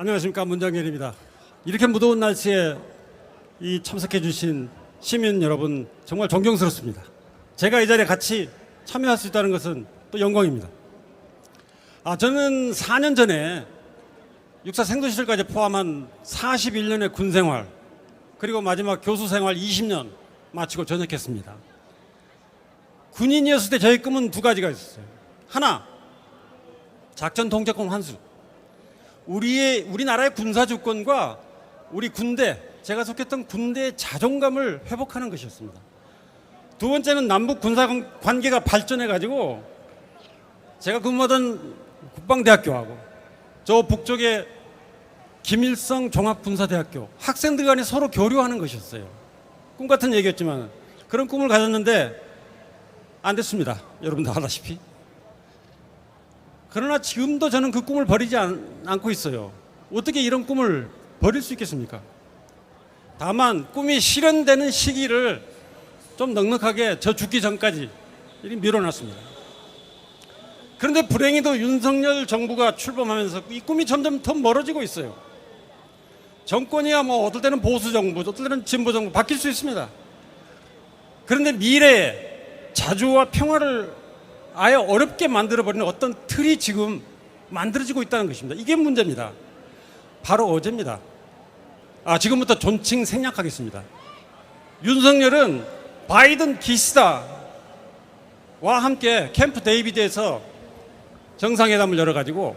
안녕하십니까, 문정열입니다. 이렇게 무더운 날씨에 참석해 주신 시민 여러분 정말 존경스럽습니다. 제가 이 자리에 같이 참여할 수 있다는 것은 또 영광입니다. 저는 4년 전에 육사 생도시설까지 포함한 41년의 군생활, 그리고 마지막 교수생활 20년 마치고 전역했습니다. 군인이었을 때 저의 꿈은 두 가지가 있었어요. 하나, 작전 통제권 환수. 우리나라의 군사주권과 우리 군대, 제가 속했던 군대의 자존감을 회복하는 것이었습니다. 두 번째는 남북 군사 관계가 발전해가지고 제가 근무하던 국방대학교하고 저 북쪽의 김일성 종합군사대학교 학생들 간에 서로 교류하는 것이었어요. 꿈 같은 얘기였지만 그런 꿈을 가졌는데 안 됐습니다. 여러분도 알다시피. 그러나 지금도 저는 그 꿈을 버리지 않고 있어요. 어떻게 이런 꿈을 버릴 수 있겠습니까? 다만 꿈이 실현되는 시기를 좀 넉넉하게 저 죽기 전까지 이렇게 밀어놨습니다. 그런데 불행히도 윤석열 정부가 출범하면서 이 꿈이 점점 더 멀어지고 있어요. 정권이야 뭐 어떨 때는 보수 정부, 어떨 때는 진보 정부 바뀔 수 있습니다. 그런데 미래에 자주와 평화를 아예 어렵게 만들어버리는 어떤 틀이 지금 만들어지고 있다는 것입니다. 이게 문제입니다. 바로 어제입니다. 지금부터 존칭 생략하겠습니다. 윤석열은 바이든 기시다와 함께 캠프 데이비드에서 정상회담을 열어가지고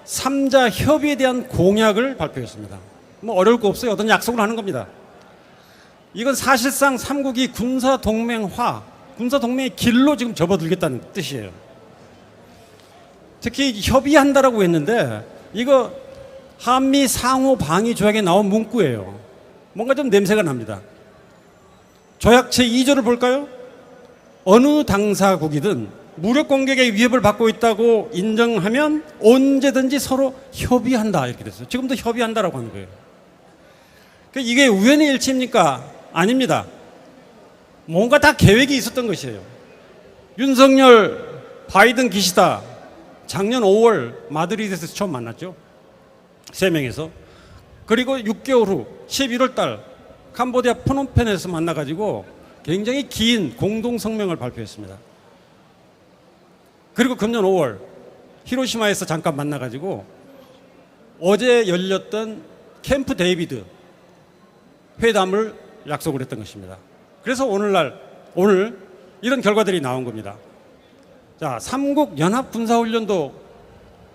3자 협의에 대한 공약을 발표했습니다. 뭐 어려울 거 없어요. 어떤 약속을 하는 겁니다. 이건 사실상 삼국이 군사동맹의 길로 지금 접어들겠다는 뜻이에요. 특히 협의한다라고 했는데 이거 한미 상호 방위 조약에 나온 문구예요. 뭔가 좀 냄새가 납니다. 조약 제2조를 볼까요? 어느 당사국이든 무력 공격의 위협을 받고 있다고 인정하면 언제든지 서로 협의한다 이렇게 됐어요. 지금도 협의한다라고 하는 거예요. 이게 우연의 일치입니까? 아닙니다. 뭔가 다 계획이 있었던 것이에요. 윤석열, 바이든, 기시다 작년 5월 마드리드에서 처음 만났죠. 3명에서. 그리고 6개월 후 11월 달 캄보디아 프놈펜에서 만나가지고 굉장히 긴 공동성명을 발표했습니다. 그리고 금년 5월 히로시마에서 잠깐 만나가지고 어제 열렸던 캠프 데이비드 회담을 약속을 했던 것입니다. 그래서 오늘 이런 결과들이 나온 겁니다. 자, 삼국 연합 군사훈련도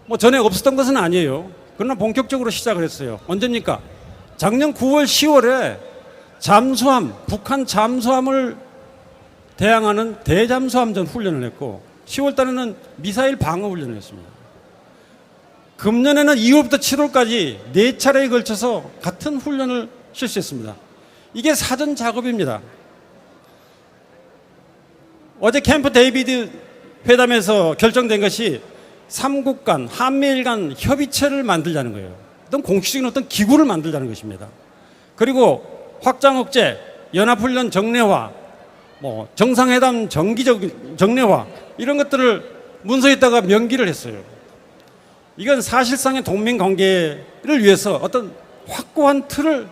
뭐 전에 없었던 것은 아니에요. 그러나 본격적으로 시작을 했어요. 언제입니까? 작년 9월, 10월에 북한 잠수함을 대항하는 대잠수함전 훈련을 했고 10월 달에는 미사일 방어 훈련을 했습니다. 금년에는 2월부터 7월까지 4차례에 걸쳐서 같은 훈련을 실시했습니다. 이게 사전 작업입니다. 어제 캠프 데이비드 회담에서 결정된 것이 삼국 간, 한미일 간 협의체를 만들자는 거예요. 어떤 공식적인 어떤 기구를 만들자는 것입니다. 그리고 확장 억제, 연합훈련 정례화, 정상회담 정기적 정례화 이런 것들을 문서에다가 명기를 했어요. 이건 사실상의 동맹 관계를 위해서 어떤 확고한 틀을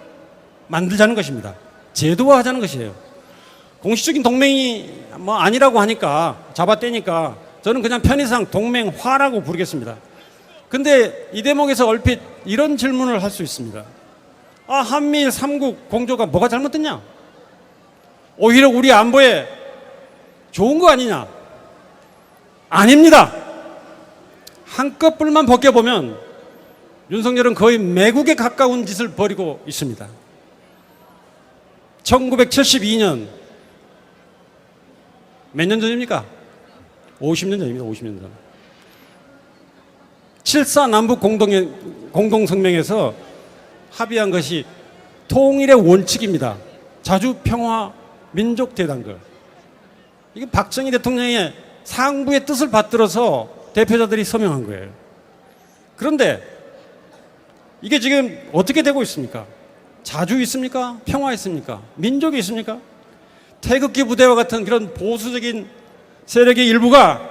만들자는 것입니다. 제도화하자는 것이에요. 공식적인 동맹이 아니라고 하니까 잡아떼니까 저는 그냥 편의상 동맹화라고 부르겠습니다. 근데 이 대목에서 얼핏 이런 질문을 할 수 있습니다. 한미일 삼국 공조가 뭐가 잘못됐냐? 오히려 우리 안보에 좋은 거 아니냐? 아닙니다. 한꺼풀만 벗겨보면 윤석열은 거의 매국에 가까운 짓을 벌이고 있습니다. 1972년 몇 년 전입니까? 50년 전입니다. 50년 전. 7.4 남북 공동성명에서 합의한 것이 통일의 원칙입니다. 자주평화 민족대단걸. 이게 박정희 대통령의 상부의 뜻을 받들어서 대표자들이 서명한 거예요. 그런데 이게 지금 어떻게 되고 있습니까? 자주 있습니까? 평화 있습니까? 민족이 있습니까? 태극기 부대와 같은 그런 보수적인 세력의 일부가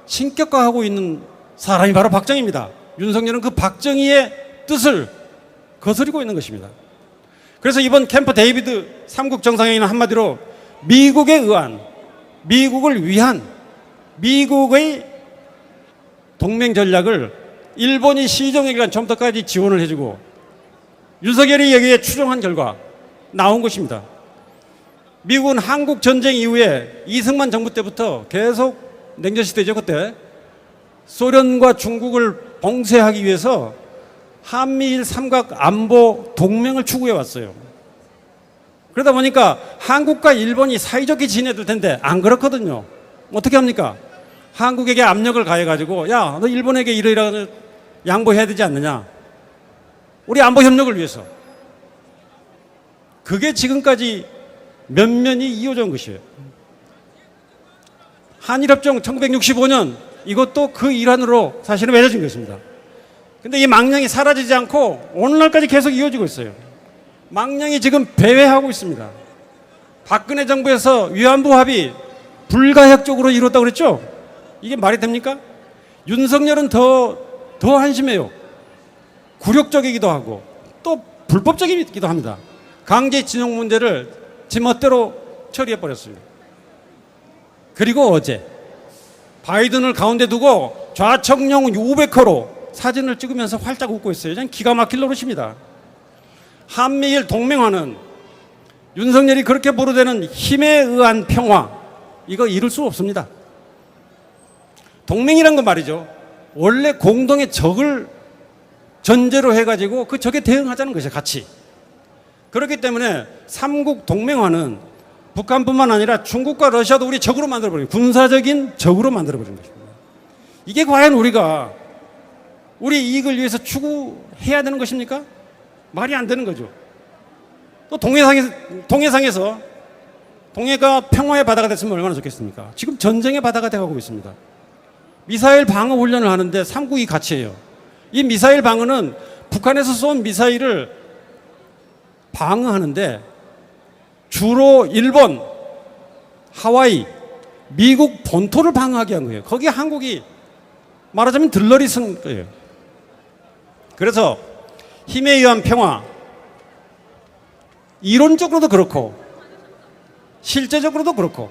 신격화하고 있는 사람이 바로 박정희입니다. 윤석열은 그 박정희의 뜻을 거스리고 있는 것입니다. 그래서 이번 캠프 데이비드 3국 정상회의는 한마디로 미국에 의한, 미국을 위한 미국의 동맹 전략을 일본이 시정에 기간 처음부터까지 지원을 해주고 윤석열이 여기에 추종한 결과 나온 것입니다. 미국은 한국 전쟁 이후에 이승만 정부 때부터 계속 냉전시대죠. 그때 소련과 중국을 봉쇄하기 위해서 한미일 삼각 안보 동맹을 추구해 왔어요. 그러다 보니까 한국과 일본이 사이좋게 지내들 텐데 안 그렇거든요. 어떻게 합니까? 한국에게 압력을 가해가지고 야, 너 일본에게 이러이러한 양보해야 되지 않느냐. 우리 안보 협력을 위해서. 그게 지금까지 면면이 이어져 온 것이에요. 한일협정 1965년 이것도 그 일환으로 사실은 맺어진 것입니다. 근데 이 망령이 사라지지 않고 오늘날까지 계속 이어지고 있어요. 망령이 지금 배회하고 있습니다. 박근혜 정부에서 위안부 합의 불가역적으로 이뤘다고 그랬죠? 이게 말이 됩니까? 윤석열은 더 한심해요. 굴욕적이기도 하고 또 불법적이기도 합니다. 강제징용 문제를 지멋대로 처리해버렸습니다. 그리고 어제 바이든을 가운데 두고 좌청룡 500호로 사진을 찍으면서 활짝 웃고 있어요. 그냥 기가 막힐 노릇입니다. 한미일 동맹화는 윤석열이 그렇게 부르대는 힘에 의한 평화, 이거 이룰 수 없습니다. 동맹이란 건 말이죠. 원래 공동의 적을 전제로 해가지고 그 적에 대응하자는 것이에요. 같이. 그렇기 때문에 삼국 동맹화는 북한뿐만 아니라 중국과 러시아도 우리 적으로 만들어버린, 군사적인 적으로 만들어버린 것입니다. 이게 과연 우리가 우리 이익을 위해서 추구해야 되는 것입니까? 말이 안 되는 거죠. 또 동해상에서 동해가 평화의 바다가 됐으면 얼마나 좋겠습니까? 지금 전쟁의 바다가 돼가고 있습니다. 미사일 방어 훈련을 하는데 삼국이 같이 해요. 이 미사일 방어는 북한에서 쏜 미사일을 방어하는데 주로 일본, 하와이, 미국 본토를 방어하게 한 거예요. 거기에 한국이 말하자면 들러리 쓴 거예요. 그래서 힘에 의한 평화, 이론적으로도 그렇고 실제적으로도 그렇고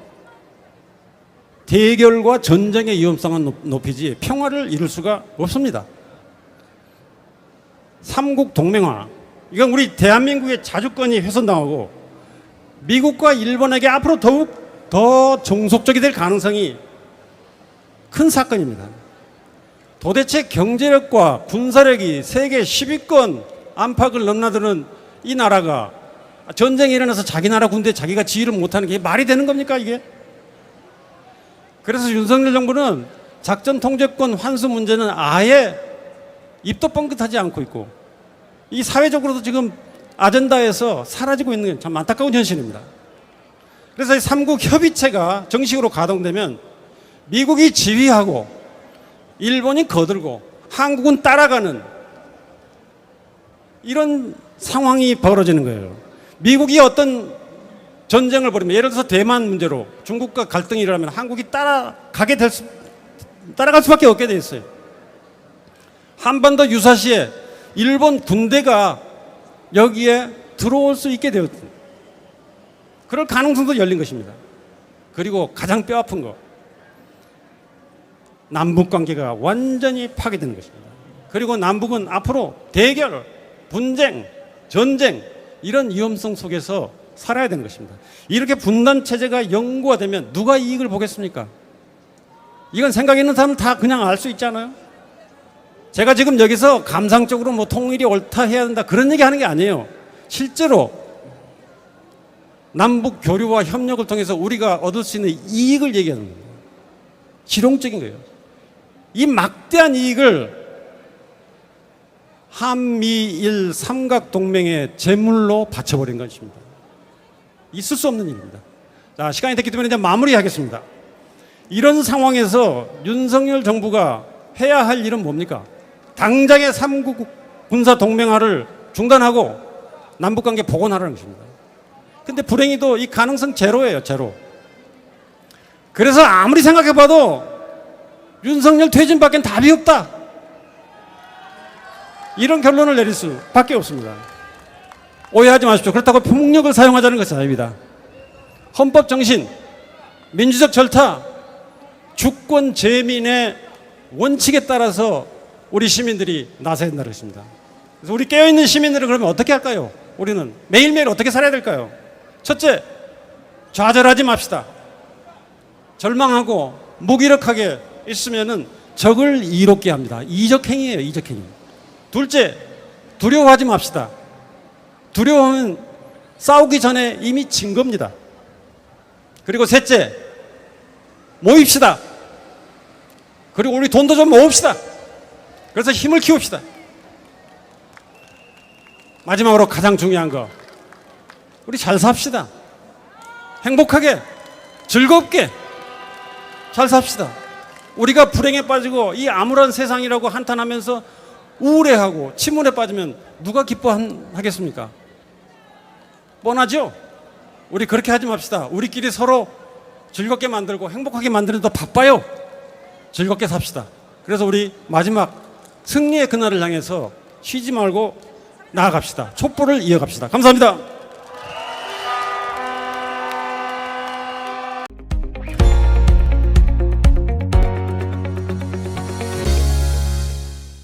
대결과 전쟁의 위험성은 높이지 평화를 이룰 수가 없습니다. 삼국 동맹화, 이건 우리 대한민국의 자주권이 훼손당하고 미국과 일본에게 앞으로 더욱 더 종속적이 될 가능성이 큰 사건입니다. 도대체 경제력과 군사력이 세계 10위권 안팎을 넘나드는 이 나라가 전쟁이 일어나서 자기 나라 군대 자기가 지휘를 못하는 게 말이 되는 겁니까 이게? 그래서 윤석열 정부는 작전 통제권 환수 문제는 아예 입도 뻥끗하지 않고 있고 이 사회적으로도 지금 아젠다에서 사라지고 있는 게 참 안타까운 현실입니다. 그래서 이 삼국 협의체가 정식으로 가동되면 미국이 지휘하고 일본이 거들고 한국은 따라가는 이런 상황이 벌어지는 거예요. 미국이 어떤 전쟁을 벌이면 예를 들어서 대만 문제로 중국과 갈등이 일어나면 한국이 따라갈 수밖에 없게 돼 있어요. 한반도 유사시에 일본 군대가 여기에 들어올 수 있게 되었습니다. 그럴 가능성도 열린 것입니다. 그리고 가장 뼈아픈 거, 남북 관계가 완전히 파괴되는 것입니다. 그리고 남북은 앞으로 대결, 분쟁, 전쟁 이런 위험성 속에서 살아야 되는 것입니다. 이렇게 분단 체제가 영구화 되면 누가 이익을 보겠습니까? 이건 생각 있는 사람은 다 그냥 알 수 있잖아요. 제가 지금 여기서 감상적으로 뭐 통일이 옳다 해야 된다 그런 얘기 하는 게 아니에요. 실제로 남북 교류와 협력을 통해서 우리가 얻을 수 있는 이익을 얘기하는 거예요. 실용적인 거예요. 이 막대한 이익을 한미일 삼각동맹의 제물로 바쳐버린 것입니다. 있을 수 없는 일입니다. 자, 시간이 됐기 때문에 이제 마무리하겠습니다. 이런 상황에서 윤석열 정부가 해야 할 일은 뭡니까? 당장의 삼국 군사 동맹화를 중단하고 남북관계 복원하라는 것입니다. 근데 불행히도 이 가능성 제로예요, 제로. 그래서 아무리 생각해봐도 윤석열 퇴진밖엔 답이 없다. 이런 결론을 내릴 수밖에 없습니다. 오해하지 마십시오. 그렇다고 폭력을 사용하자는 것이 아닙니다. 헌법 정신, 민주적 절타, 주권 재민의 원칙에 따라서 우리 시민들이 나서야 된다는 것입니다. 그래서 우리 깨어있는 시민들은 그러면 어떻게 할까요? 우리는 매일매일 어떻게 살아야 될까요? 첫째, 좌절하지 맙시다. 절망하고 무기력하게 있으면은 적을 이롭게 합니다. 이적 행위예요, 이적 행위. 둘째, 두려워하지 맙시다. 두려워하면 싸우기 전에 이미 진 겁니다. 그리고 셋째, 모입시다. 그리고 우리 돈도 좀 모읍시다. 그래서 힘을 키웁시다. 마지막으로 가장 중요한 거, 우리 잘 삽시다. 행복하게, 즐겁게 잘 삽시다. 우리가 불행에 빠지고 이 암울한 세상이라고 한탄하면서 우울해하고 침울에 빠지면 누가 기뻐하겠습니까? 뻔하죠? 우리 그렇게 하지 맙시다. 우리끼리 서로 즐겁게 만들고 행복하게 만드는 데 더 바빠요. 즐겁게 삽시다. 그래서 우리 마지막 승리의 그날을 향해서 쉬지 말고 나아갑시다. 촛불을 이어갑시다. 감사합니다.